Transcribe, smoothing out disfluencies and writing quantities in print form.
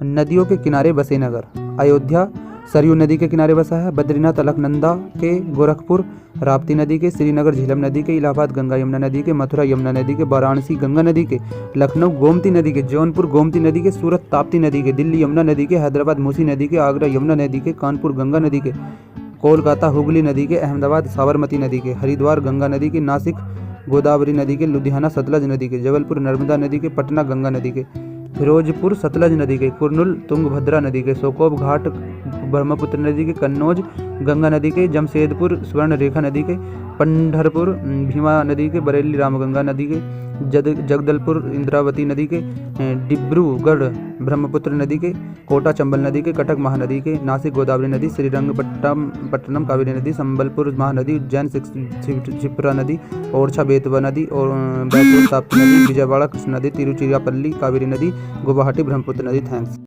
नदियों के किनारे बसे नगर। अयोध्या सरयू नदी के किनारे बसा है। बद्रीनाथ अलकनंदा के। गोरखपुर राप्ती नदी के। श्रीनगर झेलम नदी के। इलाहाबाद गंगा यमुना नदी के। मथुरा यमुना नदी के। वाराणसी गंगा नदी के। लखनऊ गोमती नदी के। जौनपुर गोमती नदी के। सूरत ताप्ती नदी के। दिल्ली यमुना नदी के। हैदराबाद मूसी नदी के। आगरा यमुना नदी के। कानपुर गंगा नदी के। कोलकाता हुगली नदी के। अहमदाबाद साबरमती नदी के। हरिद्वार गंगा नदी के। नासिक गोदावरी नदी के। लुधियाना सतलज नदी के। जबलपुर नर्मदा नदी के। पटना गंगा नदी के। फिरोजपुर सतलज नदी के। कुर्नूल तुंगभद्रा नदी के। सोकोब घाट ब्रह्मपुत्र नदी के। कन्नौज गंगा नदी के। जमशेदपुर स्वर्ण रेखा नदी के। पंढरपुर भीमा नदी के। बरेली रामगंगा नदी के। जगदलपुर इंद्रावती नदी के। डिब्रूगढ़ ब्रह्मपुत्र नदी के। कोटा चंबल नदी के। कटक महानदी के। नासिक गोदावरी नदी। श्रीरंगपट्टनम कावेरी नदी। संबलपुर महानदी। उज्जैन क्षिप्रा नदी। ओरछा बेतवा नदी और बैतूल ताप्ती नदी। विजयवाड़ा कृष्णा नदी। तिरुचिरापल्ली कावेरी नदी। गुवाहाटी ब्रह्मपुत्र नदी। थैंक्स।